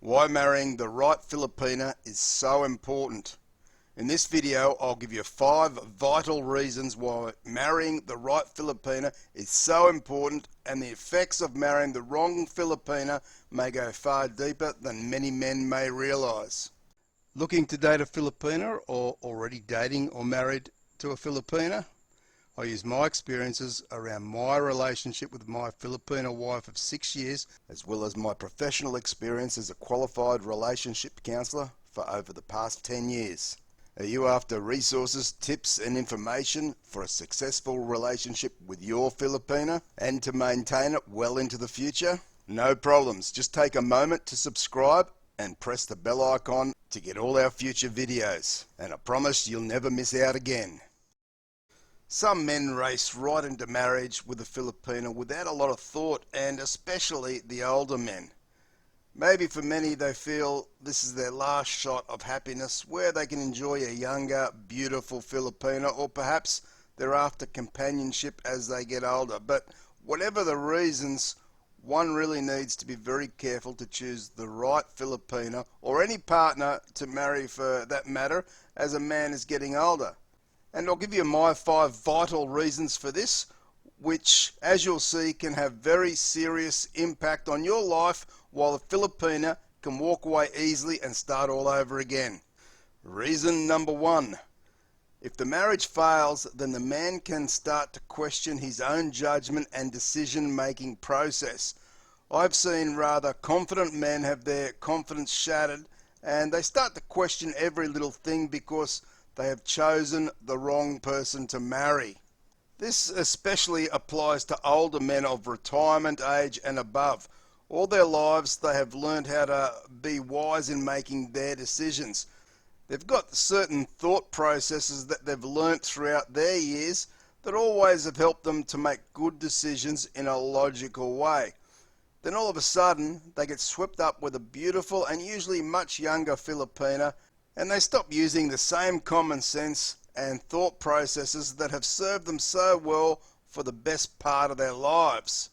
Why marrying the right Filipina is so important. In this video, I'll give you 5 vital reasons why marrying the right Filipina is so important, and the effects of marrying the wrong Filipina may go far deeper than many men may realize. Looking to date a Filipina, or already dating or married to a Filipina? I use my experiences around my relationship with my Filipina wife of 6 years, as well as my professional experience as a qualified relationship counsellor for over the past 10 years. Are you after resources, tips and information for a successful relationship with your Filipina and to maintain it well into the future? No problems, just take a moment to subscribe and press the bell icon to get all our future videos, and I promise you'll never miss out again. Some men race right into marriage with a Filipina without a lot of thought, and especially the older men. Maybe for many they feel this is their last shot of happiness where they can enjoy a younger, beautiful Filipina, or perhaps they're after companionship as they get older. But whatever the reasons, one really needs to be very careful to choose the right Filipina, or any partner to marry for that matter, as a man is getting older. And I'll give you my 5 vital reasons for this, which, as you'll see, can have very serious impact on your life, while the Filipina can walk away easily and start all over again. Reason number 1. If the marriage fails, then the man can start to question his own judgment and decision-making process. I've seen rather confident men have their confidence shattered, and they start to question every little thing because they have chosen the wrong person to marry. This especially applies to older men of retirement age and above. All their lives they have learned how to be wise in making their decisions. They've got certain thought processes that they've learnt throughout their years that always have helped them to make good decisions in a logical way. Then all of a sudden they get swept up with a beautiful and usually much younger Filipina, and they stop using the same common sense and thought processes that have served them so well for the best part of their lives.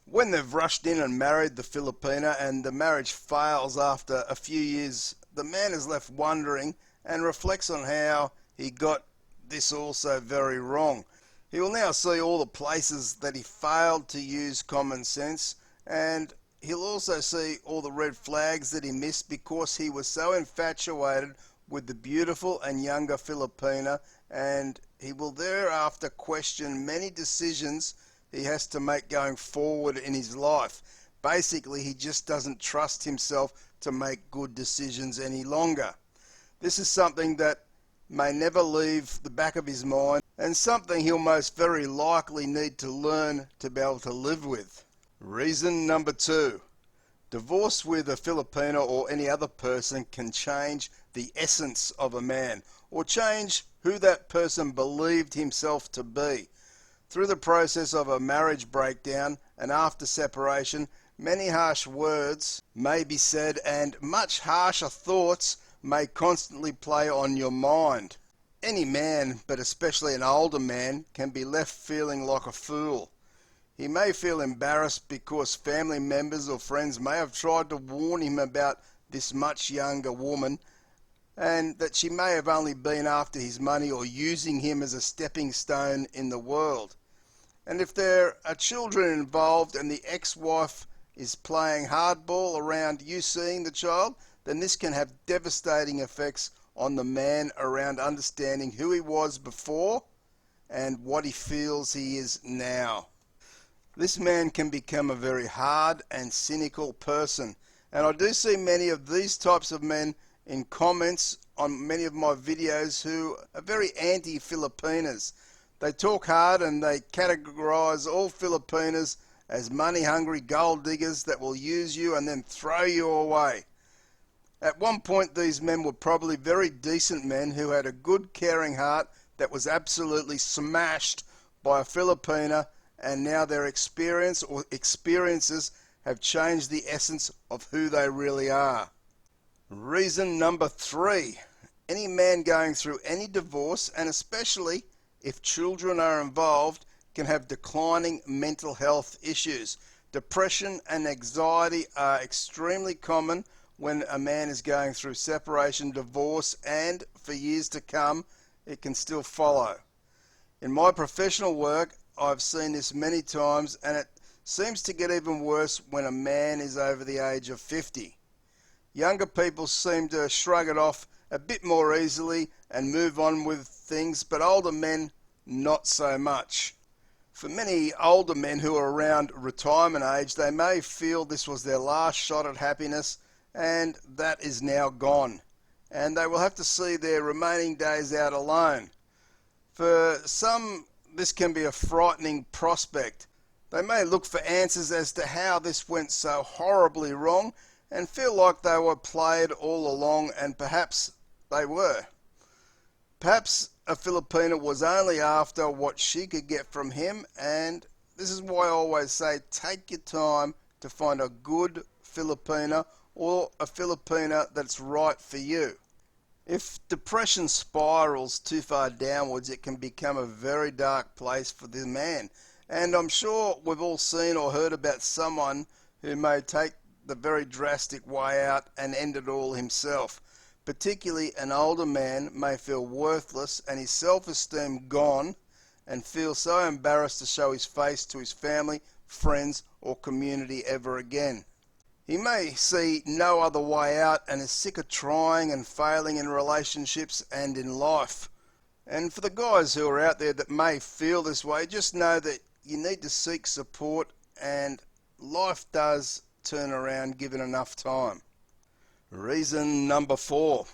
When they've rushed in and married the Filipina and the marriage fails after a few years, the man is left wondering and reflects on how he got this all so very wrong. He will now see all the places that he failed to use common sense, and he'll also see all the red flags that he missed because he was so infatuated with the beautiful and younger Filipina, and he will thereafter question many decisions he has to make going forward in his life. Basically, he just doesn't trust himself to make good decisions any longer. This is something that may never leave the back of his mind, and something he'll most very likely need to learn to be able to live with. Reason number 2. Divorce with a Filipina or any other person can change the essence of a man, or change who that person believed himself to be. Through the process of a marriage breakdown and after separation, many harsh words may be said, and much harsher thoughts may constantly play on your mind. Any man, but especially an older man, can be left feeling like a fool. He may feel embarrassed because family members or friends may have tried to warn him about this much younger woman, and that she may have only been after his money or using him as a stepping stone in the world. And if there are children involved and the ex-wife is playing hardball around you seeing the child, then this can have devastating effects on the man around understanding who he was before and what he feels he is now. This man can become a very hard and cynical person, and I do see many of these types of men in comments on many of my videos who are very anti-Filipinas. They talk hard and they categorize all Filipinas as money-hungry gold diggers that will use you and then throw you away. At one point, these men were probably very decent men who had a good, caring heart that was absolutely smashed by a Filipina, and now their experience or experiences have changed the essence of who they really are. Reason number 3. Any man going through any divorce, and especially if children are involved, can have declining mental health issues. Depression and anxiety are extremely common when a man is going through separation, divorce, and for years to come, it can still follow. In my professional work, I've seen this many times, and it seems to get even worse when a man is over the age of 50. Younger people seem to shrug it off a bit more easily and move on with things, but older men, not so much. For many older men who are around retirement age, they may feel this was their last shot at happiness, and that is now gone, and they will have to see their remaining days out alone. For some, this can be a frightening prospect. They may look for answers as to how this went so horribly wrong and feel like they were played all along, and perhaps they were. Perhaps a Filipina was only after what she could get from him, and this is why I always say take your time to find a good Filipina or a Filipina that's right for you. If depression spirals too far downwards, it can become a very dark place for the man. And I'm sure we've all seen or heard about someone who may take the very drastic way out and end it all himself. Particularly an older man may feel worthless and his self-esteem gone, and feel so embarrassed to show his face to his family, friends or community ever again. He may see no other way out and is sick of trying and failing in relationships and in life. And for the guys who are out there that may feel this way, just know that you need to seek support, and life does turn around given enough time. Reason number 4.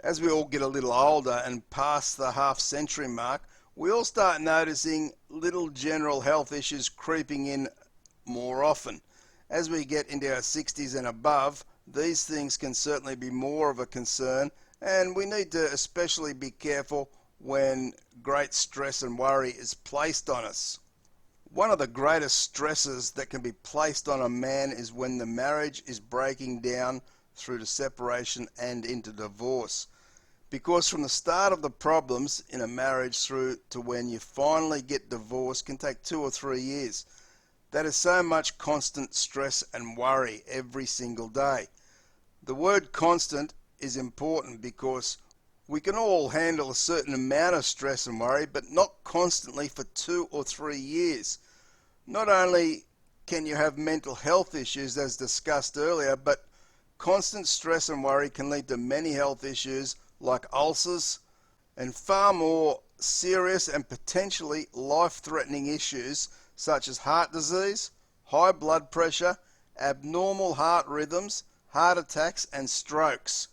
As we all get a little older and past the half-century mark, we all start noticing little general health issues creeping in more often. As we get into our 60s and above, these things can certainly be more of a concern, and we need to especially be careful when great stress and worry is placed on us. One of the greatest stresses that can be placed on a man is when the marriage is breaking down through to separation and into divorce. Because from the start of the problems in a marriage through to when you finally get divorced can take 2 or 3 years. That is so much constant stress and worry every single day. The word constant is important because we can all handle a certain amount of stress and worry, but not constantly for 2 or 3 years. Not only can you have mental health issues as discussed earlier, but constant stress and worry can lead to many health issues like ulcers and far more serious and potentially life-threatening issues such as heart disease, high blood pressure, abnormal heart rhythms, heart attacks and strokes.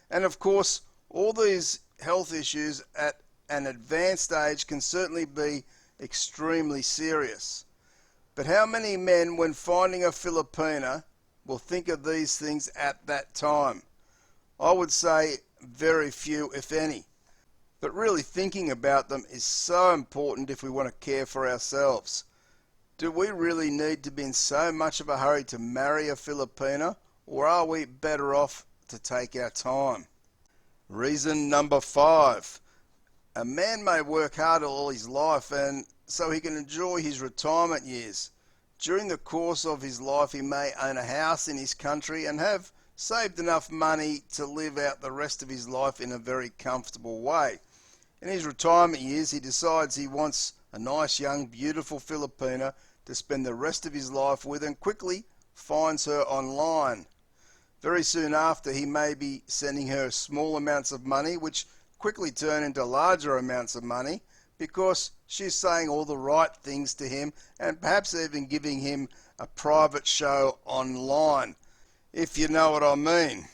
And of course, all these health issues at an advanced age can certainly be extremely serious. But how many men, when finding a Filipina, will think of these things at that time? I would say very few, if any. But really thinking about them is so important if we want to care for ourselves. Do we really need to be in so much of a hurry to marry a Filipina, or are we better off to take our time? Reason number 5. A man may work hard all his life and so he can enjoy his retirement years. During the course of his life he may own a house in his country and have saved enough money to live out the rest of his life in a very comfortable way. In his retirement years he decides he wants a nice young beautiful Filipina to spend the rest of his life with, and quickly finds her online. Very soon after he may be sending her small amounts of money which quickly turn into larger amounts of money because she's saying all the right things to him and perhaps even giving him a private show online, if you know what I mean.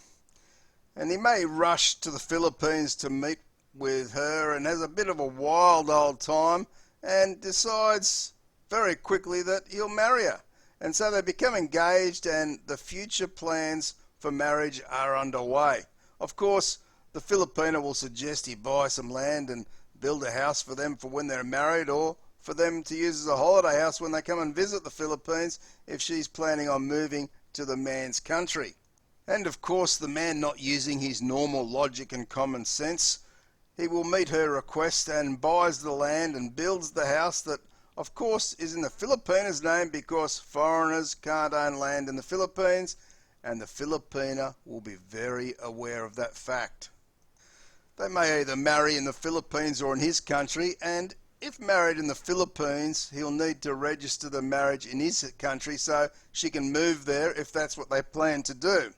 And he may rush to the Philippines to meet with her and has a bit of a wild old time and decides very quickly that he'll marry her. And so they become engaged and the future plans for marriage are underway. Of course, the Filipina will suggest he buy some land and build a house for them for when they're married, or for them to use as a holiday house when they come and visit the Philippines if she's planning on moving to the man's country. And of course, the man not using his normal logic and common sense, he will meet her request and buys the land and builds the house that of course, is in the Filipina's name because foreigners can't own land in the Philippines, and the Filipina will be very aware of that fact. They may either marry in the Philippines or in his country, and if married in the Philippines, he'll need to register the marriage in his country so she can move there if that's what they plan to do.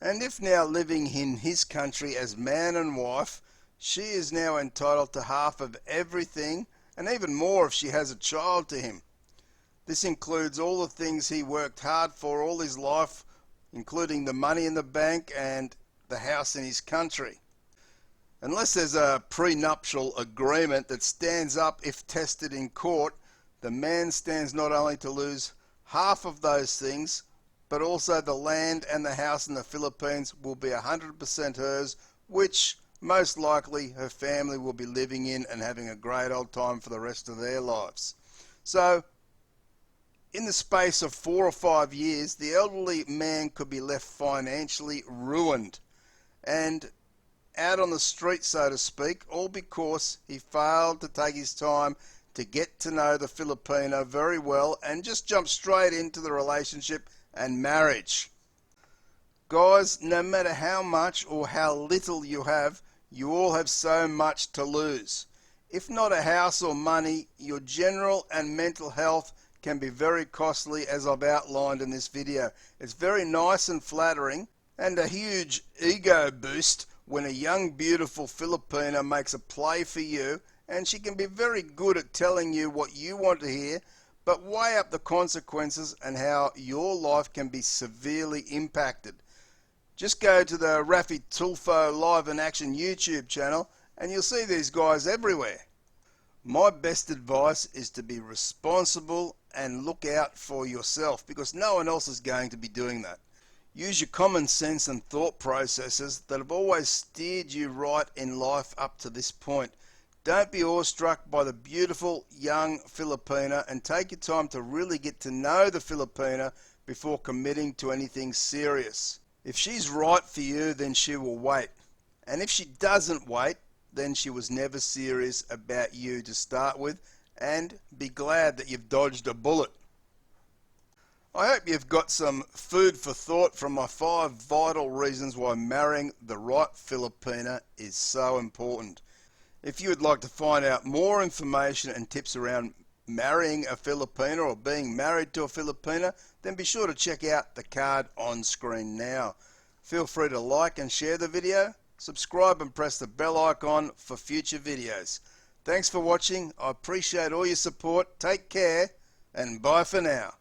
And if now living in his country as man and wife, she is now entitled to half of everything, and even more if she has a child to him. This includes all the things he worked hard for all his life, including the money in the bank and the house in his country. Unless there's a prenuptial agreement that stands up if tested in court, the man stands not only to lose half of those things, but also the land and the house in the Philippines will be 100% hers, which most likely her family will be living in and having a great old time for the rest of their lives. So, in the space of 4 or 5 years, the elderly man could be left financially ruined and out on the street, so to speak, all because he failed to take his time to get to know the Filipino very well and just jump straight into the relationship and marriage. Guys, no matter how much or how little you have, you all have so much to lose. If not a house or money, your general and mental health can be very costly, as I've outlined in this video. It's very nice and flattering and a huge ego boost when a young beautiful Filipina makes a play for you, and she can be very good at telling you what you want to hear, but weigh up the consequences and how your life can be severely impacted. Just go to the Rafi Tulfo Live in Action YouTube channel and you'll see these guys everywhere. My best advice is to be responsible and look out for yourself, because no one else is going to be doing that. Use your common sense and thought processes that have always steered you right in life up to this point. Don't be awestruck by the beautiful young Filipina, and take your time to really get to know the Filipina before committing to anything serious. If she's right for you, then she will wait. And if she doesn't wait, then she was never serious about you to start with, and be glad that you've dodged a bullet. I hope you've got some food for thought from my 5 vital reasons why marrying the right Filipina is so important. If you would like to find out more information and tips around marrying a Filipina or being married to a Filipina, then be sure to check out the card on screen now. Feel free to like and share the video, subscribe and press the bell icon for future videos. Thanks for watching. I appreciate all your support. Take care and bye for now.